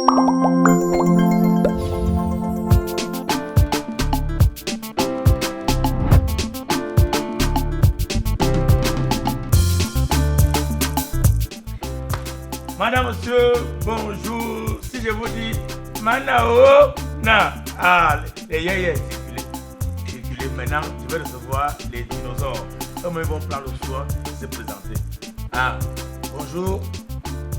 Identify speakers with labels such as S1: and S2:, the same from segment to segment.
S1: Madame, monsieur, bonjour. Si je vous dis Manao, na, les yéyés, circulez. Maintenant, je vais recevoir les dinosaures. Comme ils vont prendre le soin, se présenter. Bonjour.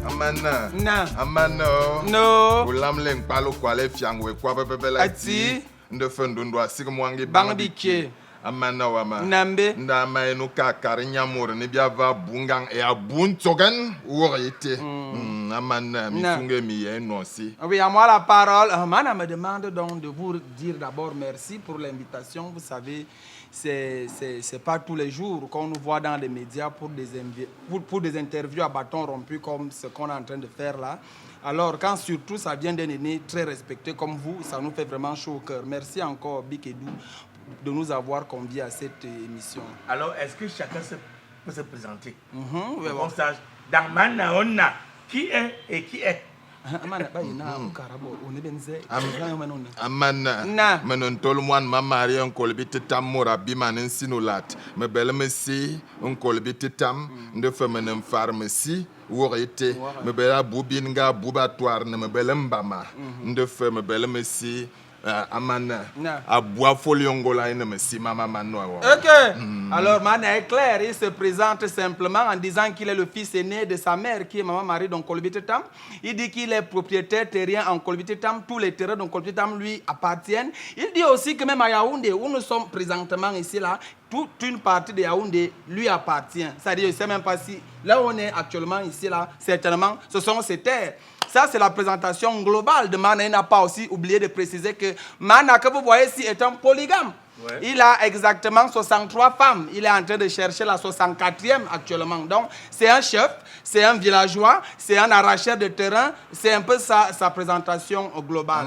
S2: Amana.
S3: Na.
S2: Amano.
S3: No.
S2: Ulamleng palo kwale fiangwe kwa bebele
S3: Ati.
S2: Ndefendundwa sigmwangi
S3: Bangbiche.
S2: Amana wama.
S3: Nambe.
S2: Ndama enu ka karinyamur ni biava bungang e abuntogan worite. Amana mi funge mi enonsi.
S3: Oui, à moi la parole. Mana me demande donc de vous dire d'abord merci pour l'invitation. Vous savez, c'est pas tous les jours qu'on nous voit dans les médias pour des interviews à bâton rompu comme ce qu'on est en train de faire là. Alors, quand surtout ça vient d'un aîné très respecté comme vous, ça nous fait vraiment chaud au cœur. Merci encore, Bikedou, de nous avoir conviés à cette émission.
S1: Alors, est-ce que chacun peut se présenter?
S3: Oui,
S1: On sache, dans Manaona, qui est et qui est?
S2: Amana.
S3: Na.
S2: Menon tolmwan mamari on kolbite tam mora bimanen sinulat. Me belmesi on kolbite tam de femenen pharmacie worite. Me bela bubinga bubatoire ne me belembama. De femme belmesi Amana. A bois foliongola ne me si mama manoa.
S3: Ok. Alors, Mana est clair, il se présente simplement en disant qu'il est le fils aîné de sa mère, qui est Maman Marie dans Kolbitetam. Il dit qu'il est propriétaire terrien en Kolbitetam. Tous les terrains de Kolbitetam lui appartiennent. Il dit aussi que même à Yaoundé, où nous sommes présentement ici, là, toute une partie de Yaoundé lui appartient. C'est-à-dire, je ne sais même pas si, là où on est actuellement ici, là, certainement, ce sont ses terres. Ça, c'est la présentation globale de Mana. Il n'a pas aussi oublié de préciser que Mana, que vous voyez ici, est un polygame. Ouais. Il a exactement 63 femmes. Il est en train de chercher la 64e actuellement. Donc, c'est un chef, c'est un villageois, c'est un arracheur de terrain. C'est un peu ça, sa présentation globale.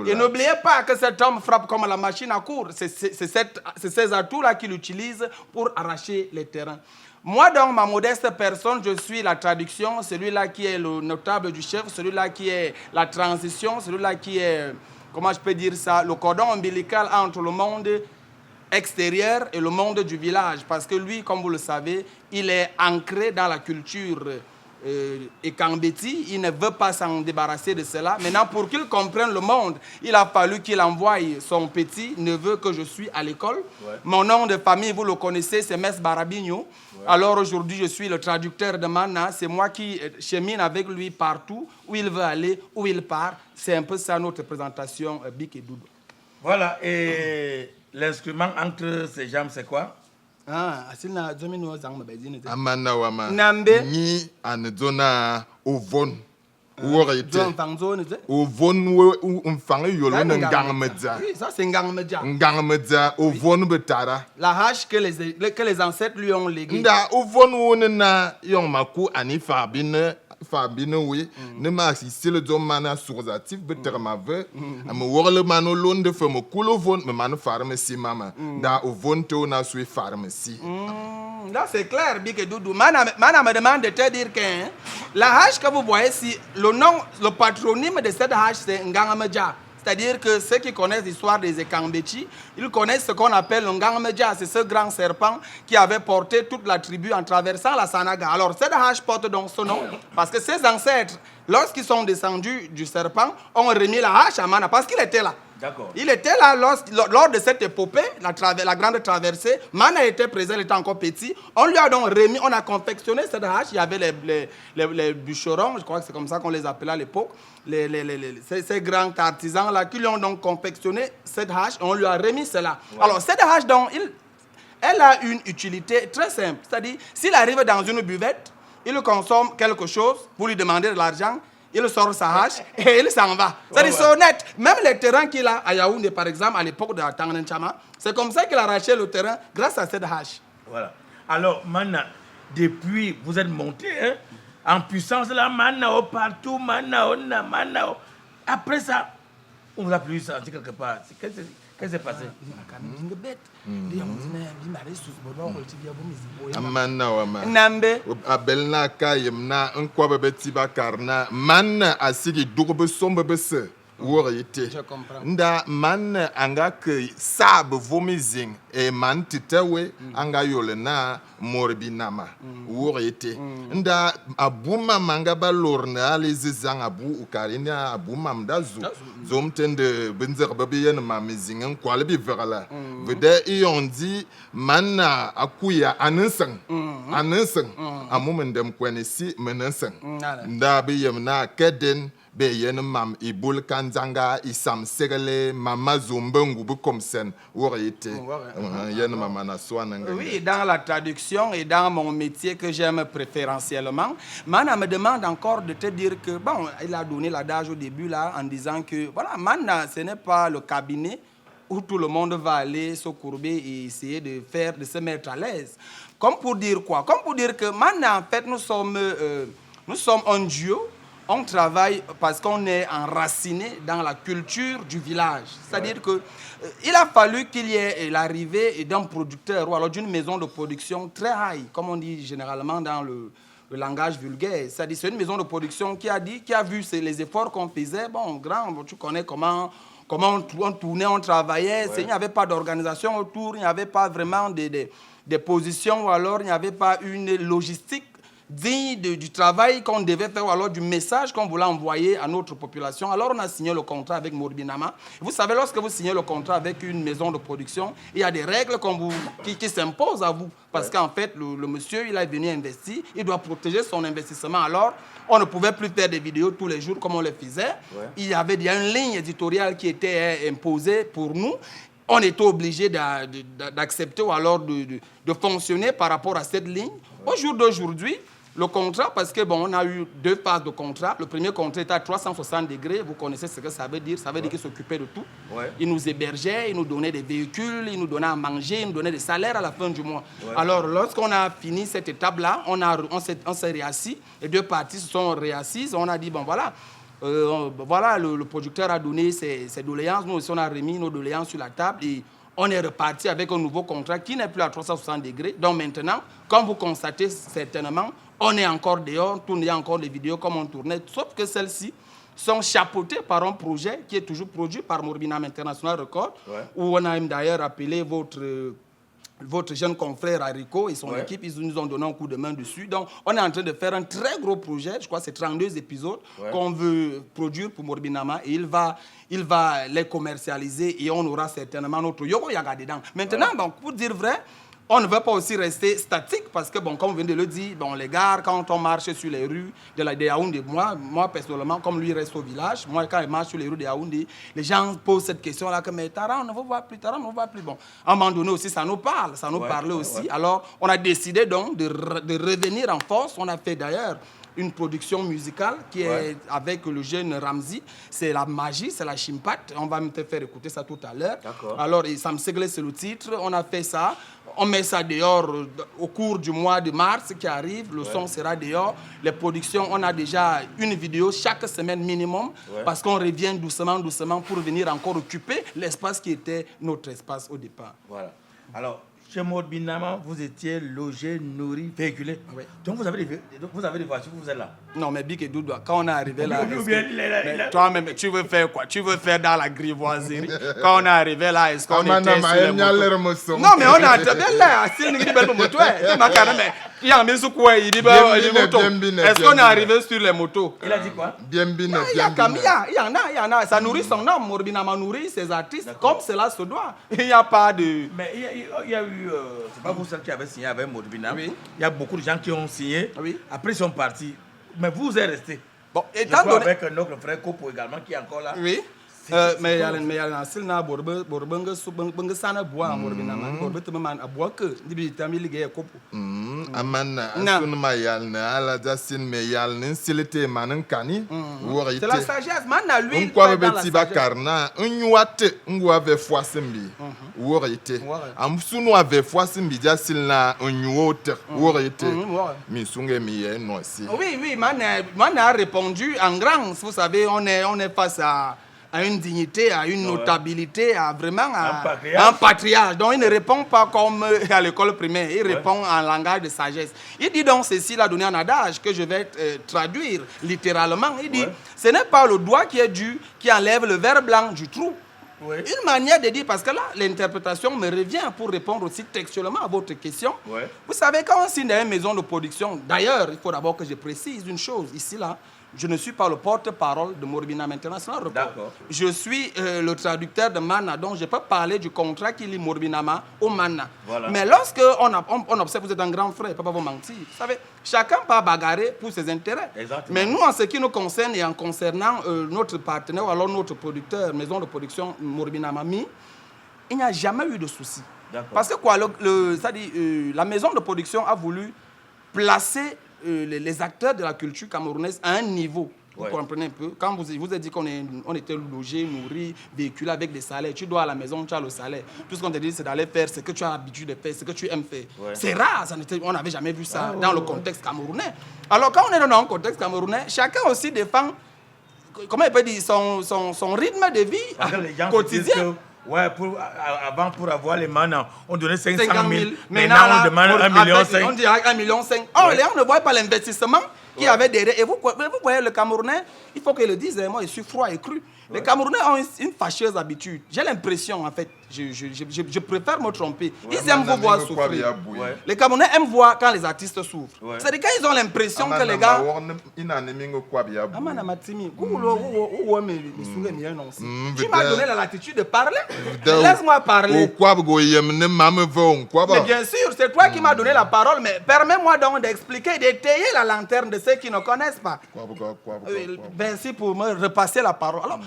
S3: Et n'oubliez pas que cet homme frappe comme la machine à coudre. C'est ces atouts-là qu'il utilise pour arracher les terrains. Moi, donc, ma modeste personne, je suis la traduction, celui-là qui est le notable du chef, celui-là qui est la transition, celui-là qui est, comment je peux dire ça, le cordon ombilical entre le monde extérieur et le monde du village. Parce que lui, comme vous le savez, il est ancré dans la culture Ekambeti. Il ne veut pas s'en débarrasser de cela. Maintenant, pour qu'il comprenne le monde, il a fallu qu'il envoie son petit neveu que je suis à l'école. Ouais. Mon nom de famille, vous le connaissez, c'est Mess Barabinho. Ouais. Alors aujourd'hui, je suis le traducteur de Mana. C'est moi qui chemine avec lui partout, où il veut aller, où il part. C'est un peu ça notre présentation, Bik et Doudou.
S1: Voilà, et l'instrument entre ses jambes, c'est quoi?
S2: Amana wama.
S3: Nambe.
S2: Ni anzona ovon. Worite. Ovon ou mfang yolo n'gangamedza.
S3: Oui, ça c'est Ngangamedja.
S2: Ngangamedza ovon betara.
S3: La hache que les ancêtres lui ont léguée.
S2: Nda ovon wona yon maku ani fabine oui ne ma si le domana sourzatif beterma ve am worle mano londe femo kulo von me mano pharmacie mama da ovon to na sui pharmacie.
S3: Là c'est clair Bik et Doudou. Mana me demande de te dire que la hache que vous voyez ici, le nom, le patronyme de cette hache c'est Ngangamedja. C'est-à-dire que ceux qui connaissent l'histoire des Ekambeti, ils connaissent ce qu'on appelle le Ngangamedja. C'est ce grand serpent qui avait porté toute la tribu en traversant la Sanaga. Alors, cette hache porte donc ce nom parce que ses ancêtres, lorsqu'ils sont descendus du serpent, ont remis la hache à Mana parce qu'il était là. Il était là lors de cette épopée, la grande traversée. Mana était présent, il était encore petit. On lui a donc remis, on a confectionné cette hache. Il y avait les bûcherons, je crois que c'est comme ça qu'on les appelait à l'époque. Ces grands artisans-là qui lui ont donc confectionné cette hache. On lui a remis cela. Ouais. Alors, cette hache, donc, elle a une utilité très simple. C'est-à-dire, s'il arrive dans une buvette, il consomme quelque chose, vous lui demandez de l'argent, il sort sa hache et il s'en va. C'est-à-dire, c'est honnête. Même les terrains qu'il a à Yaoundé, par exemple, à l'époque de Tangan Chama, c'est comme ça qu'il a arraché le terrain grâce à cette hache. Voilà.
S1: Alors, Mana, depuis, vous êtes monté en puissance, là, Manao partout, Manao. Après ça, on vous a plus senti quelque part. Qu'est-ce qui s'est passé?
S2: Amana wama.
S3: Nambe.
S2: Abelna kayemna nkwa beti bakarna man asigi dugbe sombe bese. Worite.
S3: Je comprends.
S2: Nda man anga ke sab vomizing e man titewe anga yolena morbinama. Worite. Nda abuma manga balorna alizizang abu ukarina abuma mdazu. Zomtende benzer babiyen mamizing nkwalbi verala. Vede iondi man akuya anensang. Anensang. Amumendem kwenisi menensang. Nda biyemna keden be yen mam ibul kanzanga isam segale mama zumbengu bu komsen worite yen mama na swananga.
S3: Oui, dans la traduction et dans mon métier que j'aime préférentiellement, Mana me demande encore de te dire que bon, il a donné l'adage au début là en disant que voilà, Mana, ce n'est pas le cabinet où tout le monde va aller se courber et essayer de se mettre à l'aise. Comme pour dire quoi? Comme pour dire que Mana, en fait, nous sommes un duo. On travaille parce qu'on est enraciné dans la culture du village. C'est-à-dire que il a fallu qu'il y ait l'arrivée d'un producteur ou alors d'une maison de production très high, comme on dit généralement dans le langage vulgaire. C'est-à-dire c'est une maison de production qui a vu les efforts qu'on faisait. Bon, grand, tu connais comment on tournait, on travaillait. Il n'y avait pas d'organisation autour, il n'y avait pas vraiment des positions, ou alors il n'y avait pas une logistique digne du travail qu'on devait faire, ou alors du message qu'on voulait envoyer à notre population. Alors on a signé le contrat avec Morbinama. Vous savez, lorsque vous signez le contrat avec une maison de production, il y a des règles qui s'imposent à vous. Parce qu'en fait, le monsieur, il est venu investir, il doit protéger son investissement. Alors, on ne pouvait plus faire des vidéos tous les jours comme on le faisait. Il y avait déjà une ligne éditoriale qui était imposée pour nous. On était obligé d'accepter ou alors de fonctionner par rapport à cette ligne. Au jour d'aujourd'hui, le contrat, parce que bon, on a eu 2 phases de contrat. Le premier contrat était à 360 degrés. Vous connaissez ce que ça veut dire. Ça veut dire qu'il s'occupait de tout. Il nous hébergeait, il nous donnait des véhicules, il nous donnait à manger, il nous donnait des salaires à la fin du mois. Alors, lorsqu'on a fini cette étape-là, on s'est réassis. Les 2 parties se sont réassises. On a dit, bon, voilà. Voilà, le producteur a donné ses doléances. Nous aussi, on a remis nos doléances sur la table et on est reparti avec un nouveau contrat qui n'est plus à 360 degrés. Donc maintenant, comme vous constatez certainement, on est encore dehors, on tourne encore des vidéos comme on tournait, sauf que celles-ci sont chapeautées par un projet qui est toujours produit par Morbinam International Record, où on a même d'ailleurs appelé votre jeune confrère Hariko et son équipe, ils nous ont donné un coup de main dessus. Donc, on est en train de faire un très gros projet, je crois que c'est 32 épisodes qu'on veut produire pour Morbinama et il va les commercialiser et on aura certainement notre Yogo Yaga dedans. Maintenant, bon, pour dire vrai, on ne veut pas aussi rester statique parce que, bon, comme on vient de le dire, bon, les gars, quand on marche sur les rues de Yaoundé, moi personnellement, comme lui reste au village, moi, quand il marche sur les rues de Yaoundé, les gens posent cette question-là, que mais Tara, on ne va voir plus, Tara, on ne va voir plus. Bon, à un moment donné aussi, ça nous parle, ça nous parlait aussi. Alors, on a décidé donc de revenir en force. On a fait d'ailleurs une production musicale qui est avec le jeune Ramzi. C'est la magie, c'est la chimpate. On va me te faire écouter ça tout à l'heure. Alors, Sam Segle, c'est le titre. On a fait ça. On met ça dehors au cours du mois de mars qui arrive. Le son sera dehors. Les productions, on a déjà une vidéo chaque semaine minimum parce qu'on revient doucement pour venir encore occuper l'espace qui était notre espace au départ.
S1: Voilà. Alors, chez Morbinama, vous étiez logé, nourri, véhiculé. Donc vous avez des voitures, vous êtes là.
S3: Non, mais Big et Doudou, quand on est arrivé là... Toi-même, tu veux faire quoi? Tu veux faire dans la grivoiserie? Quand on est arrivé là, est-ce qu'on était sur les motos? Non, mais on a bien là. Est-ce qu'on est arrivé sur les motos?
S1: Il a dit quoi?
S3: Il y en a. Ça nourrit son âme. Morbinama nourrit ses artistes comme cela se doit. Il n'y a pas de...
S1: Mais il y a eu... c'est pas vous seul qui avez signé avec Morbinama. Il y a beaucoup de gens qui ont signé. Après, ils sont partis. Mais vous êtes resté. Bon, et je vois avec notre frère Kopo également qui est encore là.
S3: Oui. Mais il y a un style na borbanga sana bois Morbinama. Borbete man abois que dibi tamili ge Kopo.
S2: Amana sunma yalna ala dasin me yalna silete manan kani.
S3: C'est la sagesse. Man na lui.
S2: On quoi beti bakarna. Unwate ngwa ve foisembi. Worite. Am sunu ave foisembi jasilna unwote. Worite. Mi sunge mi ye no si.
S3: Oui, Man a répondu en grand. Vous savez, on est face à à une dignité, à une notabilité, à vraiment
S1: Un
S3: patriarche. Donc il ne répond pas comme à l'école primaire, il répond en langage de sagesse. Il dit donc ceci, il a donné un adage que je vais traduire littéralement. Il dit, ce n'est pas le doigt qui est dû qui enlève le verre blanc du trou. Une manière de dire, parce que là, l'interprétation me revient pour répondre aussi textuellement à votre question. Vous savez, quand on signe dans une maison de production, d'ailleurs, il faut d'abord que je précise une chose, ici, là, je ne suis pas le porte-parole de Morbinam International Report. Je suis le traducteur de Mana, donc je peux parler du contrat qui lie Morbinama au Mana. Mais lorsque on observe, vous êtes un grand frère, je ne peux pas vous mentir. Vous savez, chacun peut bagarrer pour ses intérêts. Mais nous, en ce qui nous concerne et en concernant notre partenaire ou alors notre producteur, maison de production Morbinama Mi, il n'y a jamais eu de souci. Parce que quoi, la maison de production a voulu placer les acteurs de la culture camerounaise à un niveau. Vous comprenez un peu? Quand vous avez dit qu'on était logés, nourris, véhiculés avec des salaires, tu dois à la maison, tu as le salaire. Tout ce qu'on te dit, c'est d'aller faire ce que tu as l'habitude de faire, ce que tu aimes faire. C'est rare, on n'avait jamais vu ça dans le contexte camerounais. Alors quand on est dans un contexte camerounais, chacun aussi défend, comment il peut dire, son rythme de vie quotidien.
S1: Avant, pour avoir les manas, on donnait 500 000.
S3: Maintenant,
S1: on demande 1,5 million.
S3: On dit 1,5 million. Oh, les gens ne voient pas l'investissement qu'il y avait derrière. Et vous voyez, le Camerounais, il faut qu'il le dise, moi, je suis froid et cru. Les Camerounais ont une fâcheuse habitude. J'ai l'impression, en fait, je préfère me tromper. Ils aiment vous voir souffrir. Les Camerounais aiment voir quand les artistes souffrent. C'est-à-dire quand ils ont l'impression que les gars... Tu m'as donné la latitude de parler. Laisse-moi parler. Mais bien sûr, c'est toi qui m'as donné la parole, mais permets-moi donc d'expliquer, d'étayer la lanterne de ceux qui ne connaissent pas. Merci pour me repasser la parole. Alors,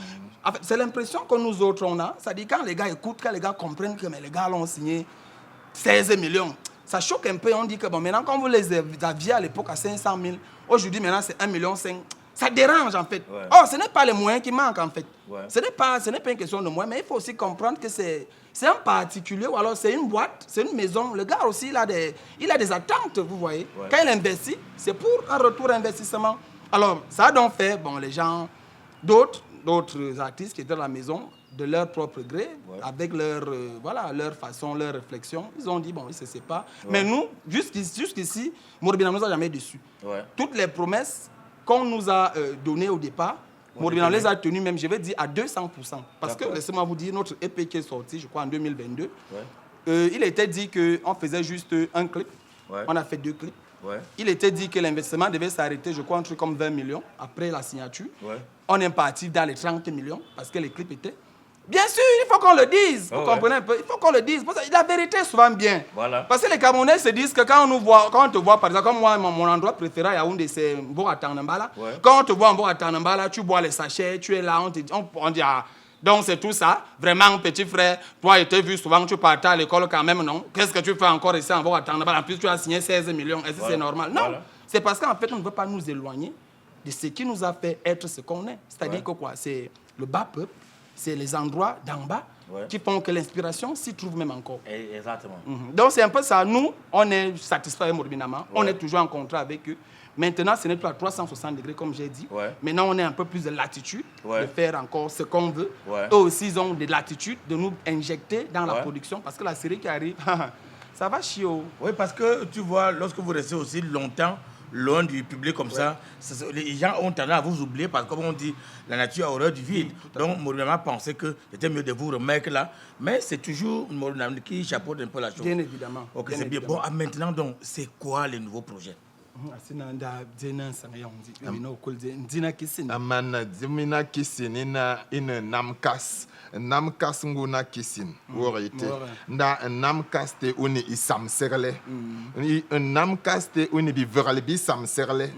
S3: en fait, c'est l'impression que nous autres on a. C'est-à-dire quand les gars écoutent, quand les gars comprennent que mais les gars l'ont signé 16 millions, ça choque un peu. On dit que bon, maintenant, quand vous les aviez à l'époque à 500 000, aujourd'hui, maintenant, c'est 1,5 million. Ça dérange, en fait. Oh, ce n'est pas les moyens qui manquent, en fait. Ce n'est pas une question de moyens, mais il faut aussi comprendre que c'est un particulier ou alors c'est une boîte, c'est une maison. Le gars aussi, il a des attentes, vous voyez. Quand il investit, c'est pour un retour investissement. Alors, ça a donc fait, bon, les gens, d'autres artistes qui étaient dans la maison, de leur propre gré, avec leur façon, leur réflexion, ils ont dit, bon, ils ne se séparent. Mais nous, jusqu'ici, Morbinam ne nous a jamais déçus. Toutes les promesses qu'on nous a données au départ, Morbinam les a tenues même, je vais dire, à 200%. Parce que, laissez-moi vous dire, notre EP qui est sorti, je crois, en 2022, il était dit qu'on faisait juste un clip. On a fait 2 clips. Il était dit que l'investissement devait s'arrêter, je crois, un truc comme 20 millions après la signature. On est parti dans les 30 millions parce que les clips étaient... Bien sûr, il faut qu'on le dise. Vous comprenez un peu? Il faut qu'on le dise. La vérité est souvent bien. Parce que les Camerounais se disent que quand on te voit, par exemple, comme moi, mon endroit préféré à Yaoundé, c'est Mbora Tanambala. Quand on te voit en Mbora Tanambala, tu bois les sachets, tu es là, on dit... Ah, donc c'est tout ça. Vraiment, petit frère, toi, tu t'es vu souvent, tu partais à l'école quand même, non? Qu'est-ce que tu fais encore ici en Mbora Tanambala? En plus, tu as signé 16 millions. Est-ce que c'est normal? Non. C'est parce qu'en fait, on ne veut pas nous éloigner de ce qui nous a fait être ce qu'on est. C'est-à-dire que quoi? C'est le bas peuple. C'est les endroits d'en bas qui font que l'inspiration s'y trouve même encore.
S1: Exactement.
S3: Donc c'est un peu ça. Nous, on est satisfait avec Morbinama. On est toujours en contrat avec eux. Maintenant, ce n'est plus à 360 degrés, comme j'ai dit. Maintenant, on a un peu plus de latitude de faire encore ce qu'on veut. Eux aussi, ils ont de latitude de nous injecter dans la production. Parce que la série qui arrive, ça va chier.
S1: Oui, parce que tu vois, lorsque vous restez aussi longtemps loin du public comme ça, les gens ont tendance à vous oublier parce que, comme on dit, la nature a horreur du vide. Donc, Morbinama pensait que c'était mieux de vous remettre là. Mais c'est toujours Morbinama qui chapeaute un peu la chose.
S3: Bien évidemment.
S1: Ok, c'est bien. Bon, maintenant, donc, c'est quoi les nouveaux projets?
S2: Amana dimina kisin ina namkas nguna kisin worite nda namkas te uni isam serle namkas te uni bi verle bi sam serle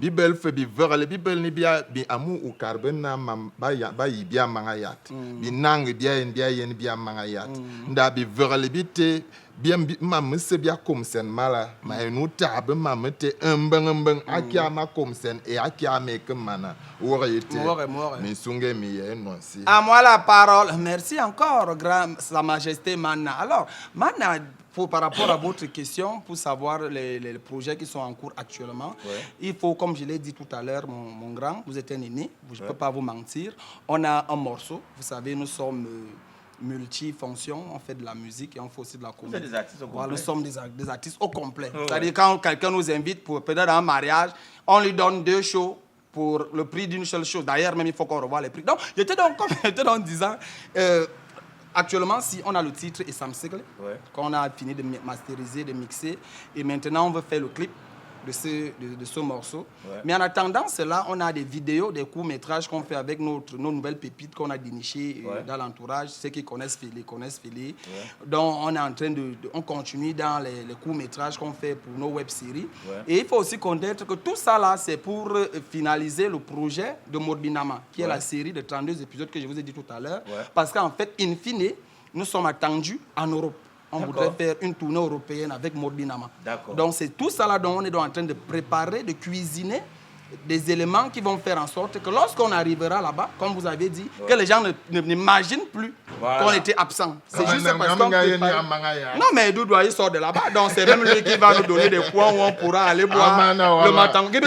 S2: bibel fe bi verle bibel ni bia bi amu u karben na ba yi bia mangayat bi nang bia yen bia mangayat nda bi verle bi te bien mam se bia kom sen mala ma enu tabe mam te mbeng akia ma kom sen et akia me que mana worite mi sunge mi non si
S3: à moi la parole. Merci encore, Sa Majesté Mana. Alors, Mana, par rapport à votre question, pour savoir les projets qui sont en cours actuellement, il faut, comme je l'ai dit tout à l'heure, mon grand, vous êtes un aîné, je ne peux pas vous mentir. On a un morceau, vous savez, nous sommes multifonctions, on fait de la musique et on fait aussi de la comédie.
S1: Vous êtes des artistes au complet.
S3: Voilà, nous sommes des artistes au complet. C'est-à-dire quand quelqu'un nous invite pour peut-être un mariage, on lui donne 2 shows pour le prix d'une seule chose. D'ailleurs, même il faut qu'on revoie les prix. Donc, j'étais donc disant... actuellement, si on a le titre et Sam Sigle, qu'on a fini de masteriser, de mixer, et maintenant on veut faire le clip de ce morceau. Mais en attendant cela, on a des vidéos, des courts-métrages qu'on fait avec nos nouvelles pépites qu'on a dénichées dans l'entourage. Ceux qui connaissent Félix. Donc on est en train on continue dans les courts-métrages qu'on fait pour nos web-séries. Et il faut aussi connaître que tout ça là, c'est pour finaliser le projet de Morbinama, qui est la série de 32 épisodes que je vous ai dit tout à l'heure. Parce qu'en fait, in fine, nous sommes attendus en Europe. On voudrait faire une tournée européenne avec Morbinama. Donc c'est tout ça là dont on est en train de préparer, de cuisiner des éléments qui vont faire en sorte que lorsqu'on arrivera là-bas, comme vous avez dit, que les gens n'imaginent plus qu'on était absent. C'est juste parce qu'on prépare. Non, mais Doudouaï sort de là-bas. Donc c'est même lui qui va nous donner des coins où on pourra aller boire le matin. Il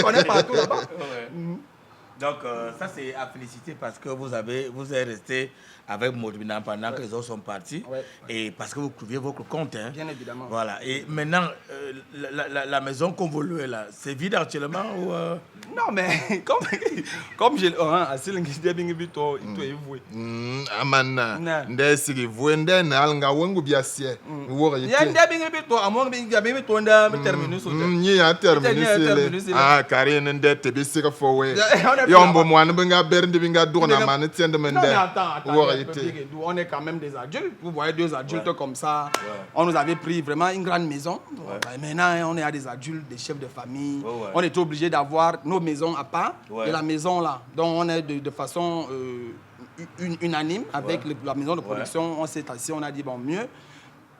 S3: connaît partout là-bas.
S1: Donc, ça, c'est à féliciter parce que vous êtes resté avec Morbinama pendant que les autres sont partis et parce que vous couvriez votre compte. Hein.
S3: Bien évidemment.
S1: Voilà. Et maintenant, la maison qu'on veut louer là, c'est vide actuellement ou
S3: Non, mais comme j'ai...
S2: Amana, ndesigi vuende na alanga wengu biasie. Ah, Karine ndete bisika fowe. Yombo mwana benga bernde benga dourna man tiende mende.
S3: On est quand même des adultes. Vous voyez 2 adultes comme ça. On nous avait pris vraiment une grande maison. Maintenant, on est à des adultes, des chefs de famille. On est obligé d'avoir nos maisons à part et la maison là. Donc on est de façon unanime avec la maison de production. On s'est assis, on a dit bon mieux.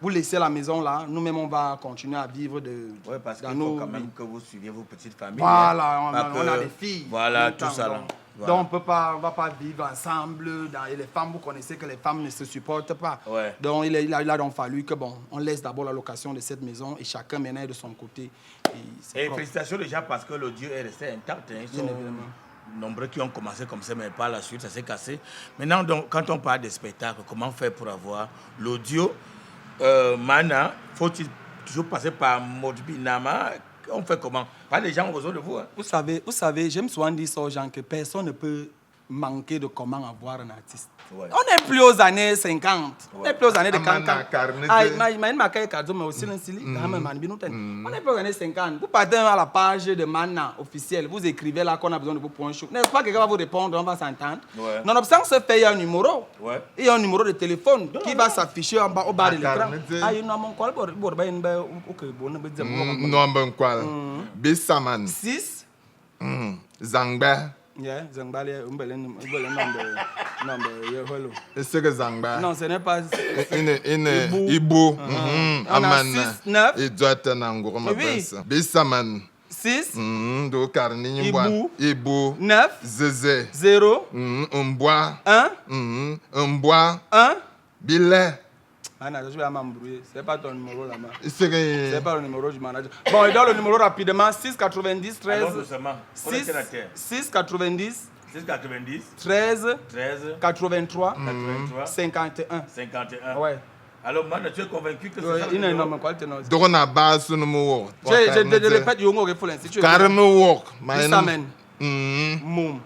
S3: Vous laissez la maison là, nous-mêmes on va continuer à vivre
S1: parce qu'il faut quand même que vous suiviez vos petites familles.
S3: Voilà, on a des filles.
S1: Voilà, tout ça là.
S3: Donc on ne va pas vivre ensemble. Et les femmes, vous connaissez que les femmes ne se supportent pas. Donc il a donc fallu que on laisse d'abord la location de cette maison et chacun maintenant est de son côté.
S1: Et félicitations déjà parce que l'audio est resté intact. Ils sont nombreux qui ont commencé comme ça, mais par la suite ça s'est cassé. Maintenant, donc, quand on parle des spectacles, comment faire pour avoir l'audio Mana, faut-il toujours passer par Morbinama? On fait comment? Pas les gens ont besoin de vous. Hein.
S3: Vous savez, j'aime souvent dire ça aux gens que personne ne peut manquer de comment avoir un artiste. On n'est plus aux années 50. On n'est plus aux années de 40. On n'est plus aux années 50. Vous partez à la page de Mana officielle, vous écrivez là qu'on a besoin de vous pour un show. N'est-ce pas que quelqu'un va vous répondre, on va s'entendre. Nonobstant ce fait, il y a un numéro. Il y a un numéro de téléphone qui va s'afficher en bas au bas de l'écran. Ah, il y a un call pour
S2: Bissaman
S3: 6
S2: Zangba.
S3: Yeah, Zangba,
S2: C'est que Zangba.
S3: non, ce n'est pas.
S2: Ibu.
S3: Amana. 6, 9.
S2: Et doit être un gros Bissaman
S3: 6.
S2: Do Karni Ibu.
S3: 9.
S2: Zeze.
S3: 0.
S2: Bois.
S3: 1.
S2: Bois.
S3: 1.
S2: Billet.
S3: Je vais m'embrouiller. Ce n'est pas ton numéro là-bas.
S2: C'est
S3: pas le numéro du manager. Bon, il donne le numéro rapidement. 6 90 13. 6 90 13 83 51. Ouais.
S1: Alors, maintenant, tu es convaincu que c'est ça?
S3: Il est énorme. Quoi,
S2: donc on a base sur le mot.
S3: Je répète, Yongo Refoulin. Si tu veux.
S2: Carrément work.
S3: Bissamen. Moum.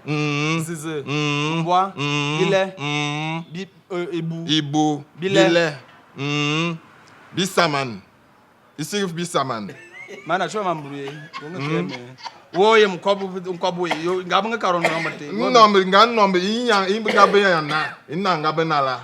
S3: Zize. Mbois. Billet.
S2: Ibu. Billet. Bissaman. Ici, Bissaman.
S3: Mana, tu vas m'embrouiller. Oui, je ce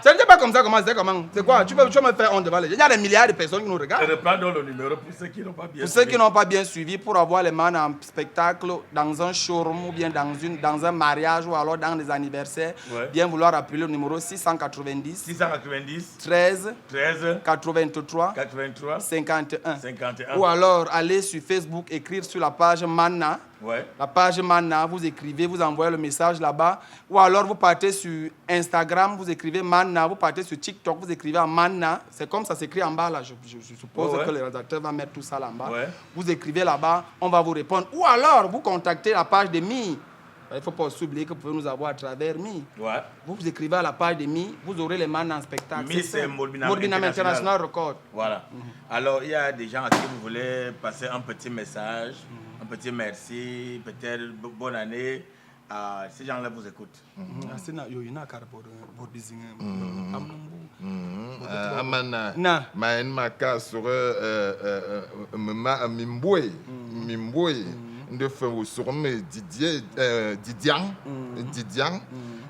S3: n'est pas comme ça, comment c'est comment? C'est quoi? Tu veux me faire honte devant les gens? Il y a des milliards de personnes qui nous regardent.
S1: Reprends le numéro pour ceux qui n'ont pas bien
S3: suivi. Pour ceux qui n'ont pas bien suivi, pour avoir les man en spectacle, dans un showroom ou bien dans un mariage ou alors dans des anniversaires, bien vouloir appeler le numéro 690 13 83 51. Ou alors aller sur Facebook, écrire sur la page Mana
S1: Ouais.
S3: La page Mana, vous écrivez, vous envoyez le message là-bas. Ou alors vous partez sur Instagram, vous écrivez Mana. Vous partez sur TikTok, vous écrivez Mana. C'est comme ça s'écrit en bas là. Je suppose que le rédacteur va mettre tout ça là-bas.
S1: Ouais.
S3: Vous écrivez là-bas, on va vous répondre. Ou alors vous contactez la page de Mi. Il ne faut pas oublier que vous pouvez nous avoir à travers Mi.
S1: Ouais.
S3: Vous écrivez à la page de Mi, vous aurez les Mana en spectacle.
S1: Mi, c'est Morbinam
S3: International Record.
S1: Voilà. Alors, il y a des gens à qui vous voulez passer un petit message, un petit merci, peut-être bonne année. Ces gens-là vous écoutent.
S2: Amana, ma maka sur Mimboy, de faire sur mes Didian,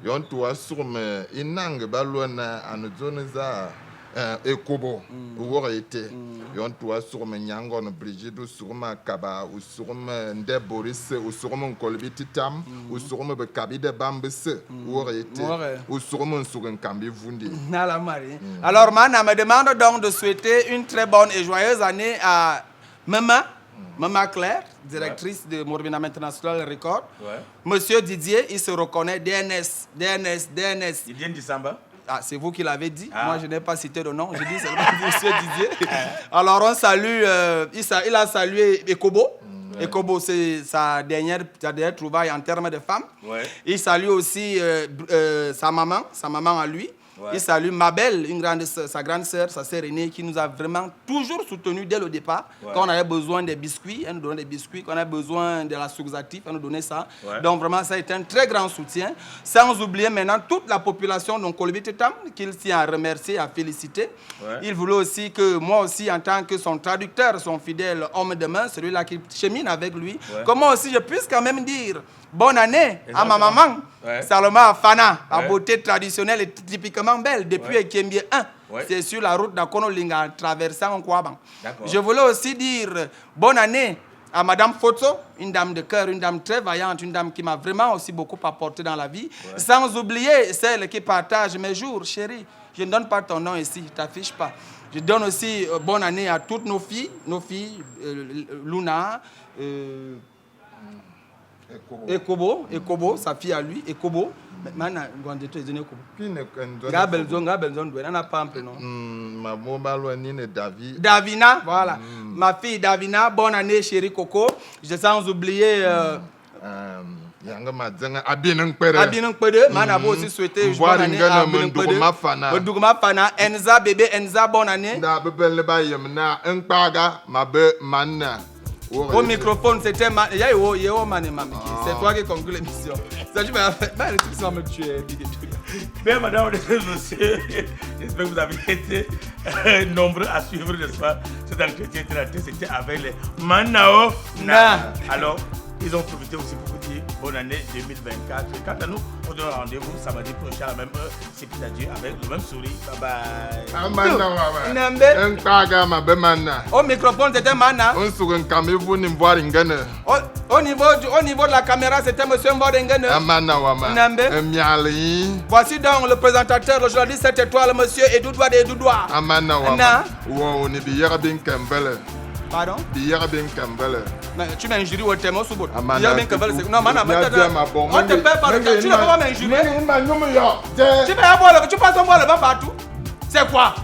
S2: yon toi sur mes inang balona à nous donner ça. Ekobo, où aurait été, yon toi sur mes nyangon, Brigitte, ou sur ma kaba, ou sur mes Ndeboris, ou sur mon colbititam, ou sur mes cabide bambes, où aurait été, ou sur mon sur un cambi vundi.
S3: Alors, Mana me demande donc de souhaiter une très bonne et joyeuse année à Maman Claire, directrice de Morbinam International Record.
S1: Ouais.
S3: Monsieur Didier, il se reconnaît, DNS.
S1: Didier Ndissamba.
S3: Ah, c'est vous qui l'avez dit. Moi, je n'ai pas cité le nom. J'ai dit seulement Monsieur Didier. Alors, on salue, il a salué Ekobo. Ouais. Ekobo, c'est sa dernière trouvaille en termes de femmes. Ouais. Il salue aussi sa maman à lui. Ouais. Il salue Mabel, sa grande sœur, sa sœur aînée, qui nous a vraiment toujours soutenus dès le départ. Ouais. Quand on avait besoin des biscuits, elle nous donnait des biscuits. Quand on avait besoin de la succative, elle nous donnait ça. Ouais. Donc vraiment, ça a été un très grand soutien. Sans oublier maintenant toute la population de Kolbititam, qu'il tient à remercier, à féliciter. Ouais. Il voulait aussi que moi aussi, en tant que son traducteur, son fidèle homme de main, celui-là qui chemine avec lui, ouais. Que moi aussi je puisse quand même dire bonne année à ma maman, ouais. Saloma Fana, à beauté traditionnelle et typiquement belle, depuis Ekembie 1. Ouais. C'est sur la route d'Akonolinga, en traversant en Kouaban. Je voulais aussi dire bonne année à Madame Foto, une dame de cœur, une dame très vaillante, une dame qui m'a vraiment aussi beaucoup apporté dans la vie. Ouais. Sans oublier celle qui partage mes jours, chérie. Je ne donne pas ton nom ici, je ne t'affiche pas. Je donne aussi bonne année à toutes nos filles, Luna, Ekobo, sa fille à lui, Ekobo. Mana ngwandeto ezone Ekobo. Gabelzon, on n'a pas un prénom.
S2: Ma bombalonine David.
S3: Davina, voilà. Ma fille Davina, bonne année chérie Coco. Je sans oublier
S2: Yanga madzenga Abinang Pere.
S3: Mana bo aussi souhaiter bonne année à Abinang Fana. Enza bébé Enza, bonne année.
S2: Da bebele ba yemna Nkpaga mabe manna.
S3: Au microphone, c'était c'est toi qui conclue l'émission. Ça, tu vas me tuer.
S1: Bien, madame, monsieur, j'espère que vous avez été nombreux à suivre, n'est-ce pas, cet entretien. C'était avec les Manao Na. Alors, ils ont profité aussi pour vous dire bonne année 2024. Et quant à nous, on donne rendez-vous samedi prochain à la même heure. C'est plus adieu avec le même sourire. Bye bye.
S3: Au microphone, c'était Mana. Au niveau de la caméra, c'était monsieur Mbodengene. Voici donc le présentateur, le journaliste 7 étoiles, monsieur Edoudoua de Edoudoua. Pardon? Mais tu m'injuries au thème, sous bout. Non, Mana, on te paie par le temps. Tu ne peux pas m'injurer. Tu passes en moi le bas partout. C'est quoi?